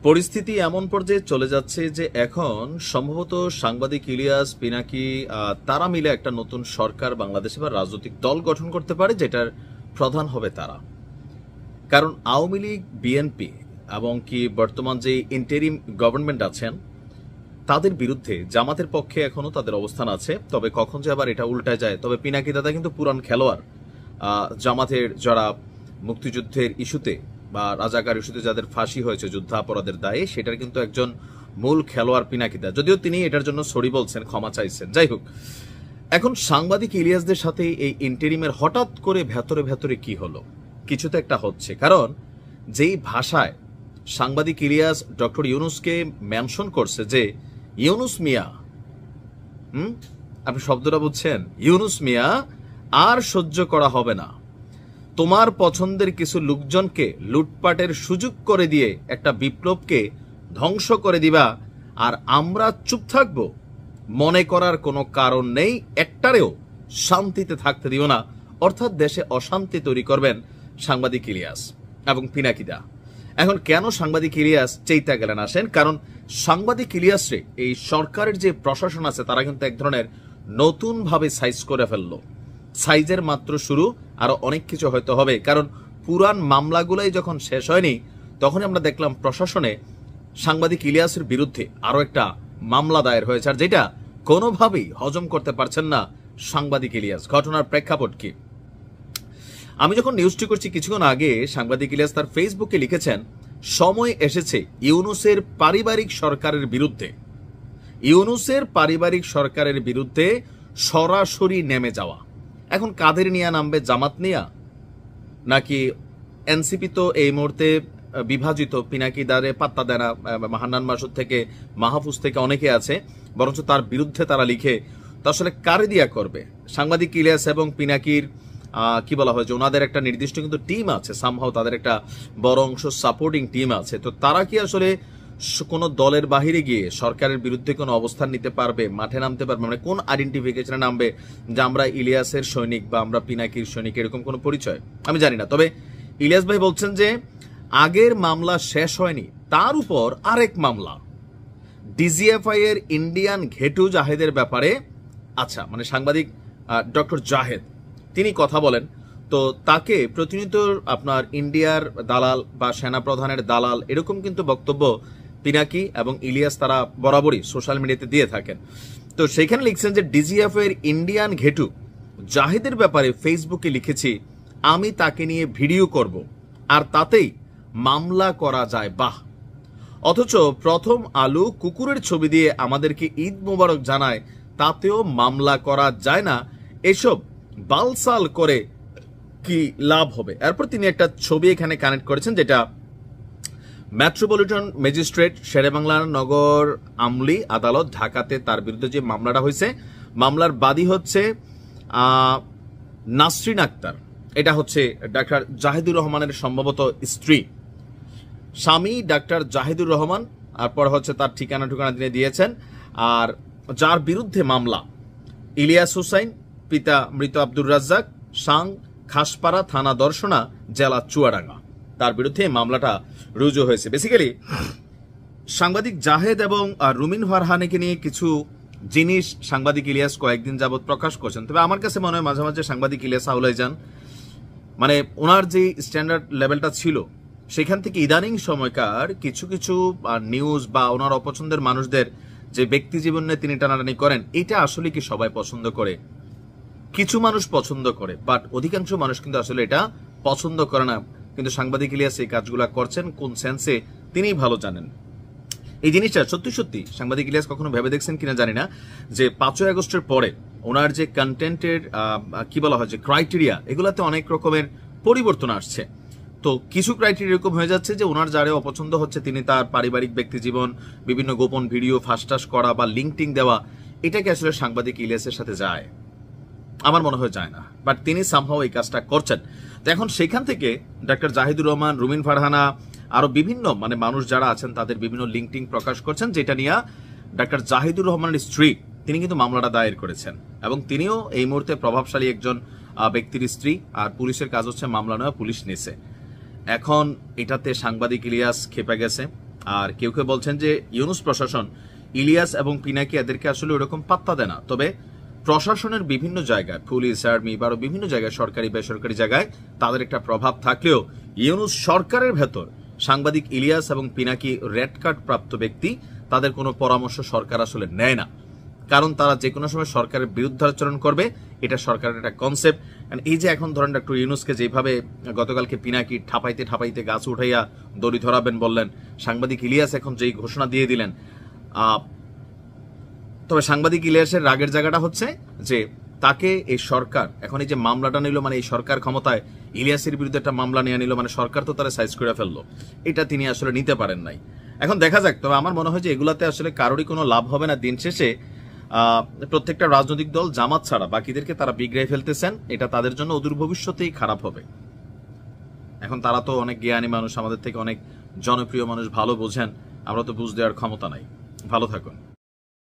পরিস্থিতি এমন পর্যায়ে চলে যাচ্ছে যে এখন সম্ভবত সাংবাদিক ইলিয়াস পিনাকি তারা মিলে একটা নতুন সরকার বাংলাদেশে বা রাজনৈতিক দল গঠন করতে পারে, যেটার প্রধান হবে তারা। কারণ আওয়ামী লীগ, বিএনপি এবং কি বর্তমান যে ইন্টারিম গভর্নমেন্ট আছেন তাদের বিরুদ্ধে জামাতের পক্ষে এখনো তাদের অবস্থান আছে। তবে কখন যে আবার এটা উল্টায় যায়। তবে পিনাকি দাদা কিন্তু পুরান খেলোয়াড়। জামাতের যারা মুক্তিযুদ্ধের ইস্যুতে বা রাজাকার ইস্যুতে যাদের ফাঁসি হয়েছে যুদ্ধাপরাধের দায়ে, সেটার কিন্তু একজন মূল খেলোয়াড় পিনাকি দা, যদিও তিনি এটার জন্য সরি বলছেন, ক্ষমা চাইছেন। যাই হোক, এখন সাংবাদিক ইলিয়াসদের সাথে এই ইন্টারিমের হঠাৎ করে ভেতরে ভেতরে কি হলো, কিছু তো একটা হচ্ছে। কারণ যেই ভাষায় সাংবাদিক ইলিয়াস ডক্টর ইউনুসকে মেনশন করছে যে ইউনুস মিয়া, আপনি শব্দটা বুঝছেন, ইউনুস মিয়া আর সহ্য করা হবে না, তোমার পছন্দের কিছু লোকজনকে লুটপাটের সুযোগ করে দিয়ে একটা বিপ্লবকে ধ্বংস করে দিবা, আর আমরা চুপ থাকব, মনে করার কোনো কারণ নেই, একটারেও শান্তিতে থাকতে দিও না। অর্থাৎ দেশে অশান্তি তৈরি করবেন সাংবাদিক ইলিয়াস এবং পিনাকিদা। এখন কেন সাংবাদিক ইলিয়াস চেইতা গেলেন আসেন, কারণ সাংবাদিক ইলিয়াসরে এই সরকারের যে প্রশাসন আছে তারা কিন্তু এক ধরনের নতুন ভাবে সাইজ করে ফেললো। সাইজের মাত্র শুরু, আরো অনেক কিছু হয়তো হবে। কারণ পুরান মামলাগুলাই যখন শেষ হয়নি তখন আমরা দেখলাম প্রশাসনে সাংবাদিক ইলিয়াসের বিরুদ্ধে আরো একটা মামলা দায়ের হয়েছে, আর যেটা কোনোভাবেই হজম করতে পারছেন না সাংবাদিক ইলিয়াস। ঘটনার প্রেক্ষাপট কি, আমি যখন নিউজটি করছি কিছুক্ষণ আগে সাংবাদিক ইলিয়াস তার ফেসবুকে লিখেছেন, সময় এসেছে ইউনুসের পারিবারিক সরকারের বিরুদ্ধে, ইউনুসের পারিবারিক সরকারের বিরুদ্ধে সরাসরি নেমে যাওয়া। এখন কাদের নিয়ে নামবে, জামাত নিয়া নাকি এনসিপি? তো এই মুহূর্তে বিভাজিত, পিনাকি দারে পাত্তা দেয় না, হান্নান মাসুদ থেকে মাহফুজ থেকে অনেকে আছে, বরঞ্চ তার বিরুদ্ধে তারা লিখে। তো আসলে কারে দিয়া করবে? সাংবাদিক ইলিয়াস এবং পিনাকির কি বলা হয় যে ওনাদের একটা নির্দিষ্ট কিন্তু টিম আছে, সামহাও তাদের একটা বড় অংশ সাপোর্টিং টিম আছে। তো তারা কি আসলে কোনো দলের বাহিরে গিয়ে সরকারের বিরুদ্ধে কোনো অবস্থান নিতে পারবে, মাঠে নামতে পারবে? মানে কোন আইডেন্টিফিকেশনে নামবে যে আমরা ইলিয়াসের সৈনিক বা আমরা পিনাকির সৈনিক, এরকম কোনো পরিচয় আমি জানি না। তবে ইলিয়াস ভাই বলছেন যে আগের মামলা শেষ হয়নি, তার উপর আরেক মামলা ডিজিএফআই এর ইন্ডিয়ান ঘেটু জাহেদের ব্যাপারে। আচ্ছা, মানে সাংবাদিক ডক্টর জাহেদ তিনি কথা বলেন, তো তাকে প্রতিনিয়ত আপনার ইন্ডিয়ার দালাল বা সেনাপ্রধানের দালাল এরকম কিন্তু বক্তব্য পিনাকি এবং ইলিয়াস তারা বরাবরই সোশ্যাল মিডিয়াতে দিয়ে থাকেন। তো সেইখানে লিখছেন যে ডিজিএফ এর ইন্ডিয়ান ঘেটু জাহিদের ব্যাপারে ফেসবুকে লিখেছি, আমি তাকে নিয়ে ভিডিও করব আর তাতেই মামলা করা যায়। বাহ! অথচ প্রথম আলো কুকুরের ছবি দিয়ে আমাদেরকে ঈদ মোবারক জানায়, তাতেও মামলা করা যায় না। এসব বালসাল করে কি লাভ হবে? এরপর তিনি একটা ছবি এখানে কানেক্ট করেছেন, যেটা মেট্রোপলিটন ম্যাজিস্ট্রেট শেরেবাংলা নগর আমলি আদালত ঢাকাতে তার বিরুদ্ধে যে মামলাটা হয়েছে, মামলার বাদী হচ্ছে নাসরিন আক্তার। এটা হচ্ছে ডাক্তার জাহিদুর রহমানের সম্ভবত স্ত্রী, স্বামী ডাক্তার জাহিদুর রহমান, তারপর হচ্ছে তার ঠিকানা তিনি দিয়েছেন। আর যার বিরুদ্ধে মামলা, ইলিয়াস হুসাইন, পিতা মৃত আব্দুর রাজ্জাক, সাং, খাসপাড়া থানা দর্শনা, জেলা চুয়াডাঙ্গা, তার বিরুদ্ধে মামলাটা রুজু হয়েছে। বেসিক্যালি সাংবাদিক জাহেদ এবং রুমিন ফারহানিকে নিয়ে কিছু জিনিস সাংবাদিক ইলিয়াস কয়েকদিন যাবৎ প্রকাশ করছেন। তবে আমার কাছে মনে হয় মাঝে মাঝে সাংবাদিক ইলিয়াস আউলাই যান, মানে ওনার যে স্ট্যান্ডার্ড লেভেলটা ছিল সেখান থেকে ইদানিং সময়কার কিছু কিছু নিউজ বা ওনার অপছন্দের মানুষদের যে ব্যক্তি জীবনে তিনি টানাটানি করেন, এটা আসলে কি সবাই পছন্দ করে? কিছু মানুষ পছন্দ করে, বাট অধিকাংশ মানুষ কিন্তু আসলে এটা পছন্দ করে না। কিন্তু সাংবাদিক ইলিয়াস এই কাজগুলা করছেন কোন সেন্সে তিনিই ভালো জানেন। এই জিনিসটা সত্যি সত্যি সাংবাদিক ইলিয়াস কখনো ভেবে দেখছেন কিনা জানি না, যে 5ই আগস্টের পরে ওনার যে কন্টেন্টের কি বলা হয় যে ক্রাইটেরিয়া, এগুলাতে অনেক রকমের পরিবর্তন আসছে। তো কিছু ক্রাইটেরিয়া এরকম হয়ে যাচ্ছে যে ওনার যারে অপছন্দ হচ্ছে তিনি তার পারিবারিক ব্যক্তি জীবন, বিভিন্ন গোপন ভিডিও ফাঁসটাস করা বা লিঙ্কটিং দেওয়া, এটাকে আসলে সাংবাদিক ইলিয়াসের সাথে যায়? আমার মনে হয় যায় না, বাট তিনি সামহাও এই কাজটা করছেন। তো এখন সেখান থেকে ডাক্তার জাহিদুর রহমান, রুমিন ফারহানা, আরো বিভিন্ন মানে মানুষ যারা আছেন তাদের বিভিন্ন লিঙ্কটিং প্রকাশ করছেন, যেটা নিয়ে ডাক্তার জাহিদুর রহমানের স্ত্রী তিনি কিন্তু মামলাটা দায়ের করেছেন এবং তিনিও এই মুহূর্তে প্রভাবশালী একজন ব্যক্তির স্ত্রী। আর পুলিশের কাজ হচ্ছে মামলা নেওয়া, পুলিশ নিছে। এখন এটাতে সাংবাদিক ইলিয়াস খেপে গেছে। আর কেউ কেউ বলছেন যে ইউনূস প্রশাসন ইলিয়াস এবং পিনাকি এদেরকে আসলে ওরকম পাত্তা দেয় না। তবে প্রশাসনের বিভিন্ন জায়গায়, পুলিশ, আর্মি বা বিভিন্ন জায়গায়, সরকারি বেসরকারি জায়গায় তাদের একটা প্রভাব থাকলেও ইউনূস সরকারের ভেতর সাংবাদিক ইলিয়াস এবং পিনাকি রেড কার্ড প্রাপ্ত ব্যক্তি, তাদের কোনো পরামর্শ সরকার আসলে নেয় না। কারণ তারা যে কোনো সময় সরকারের বিরুদ্ধাচরণ করবে, এটা সরকারের একটা কনসেপ্ট। এই যে এখন ধরেন ডক্টর ইউনূসকে যেভাবে গতকালকে পিনাকি ঠাপাইতে ঠাপাইতে গাছ উঠাইয়া দড়ি ধরাবেন বললেন, সাংবাদিক ইলিয়াস এখন যেই ঘোষণা দিয়ে দিলেন, তবে সাংবাদিক ইলিয়াসের রাগের জায়গাটা হচ্ছে যে তাকে এই সরকার এখন এই যে মামলাটা নিল, মানে এই সরকার ক্ষমতায় ইলিয়াসের বিরুদ্ধে একটা মামলা নিয়ে নিল, মানে সরকার তো তারা সাইজ করে ফেললো, এটা তিনি আসলে নিতে পারেন নাই। এখন দেখা যাক। তবে আমার মনে হয় যে এগুলাতে আসলে কারোরই কোনো লাভ হবে না। দিন শেষে প্রত্যেকটা রাজনৈতিক দল জামাত ছাড়া বাকিদেরকে তারা বিগড়ে ফেলতেছেন, এটা তাদের জন্য অদূর ভবিষ্যতেই খারাপ হবে। এখন তারা তো অনেক জ্ঞানী মানুষ, আমাদের থেকে অনেক জনপ্রিয় মানুষ, ভালো বোঝেন, আমরা তো বুঝ দেওয়ার ক্ষমতা নাই। ভালো থাকুন।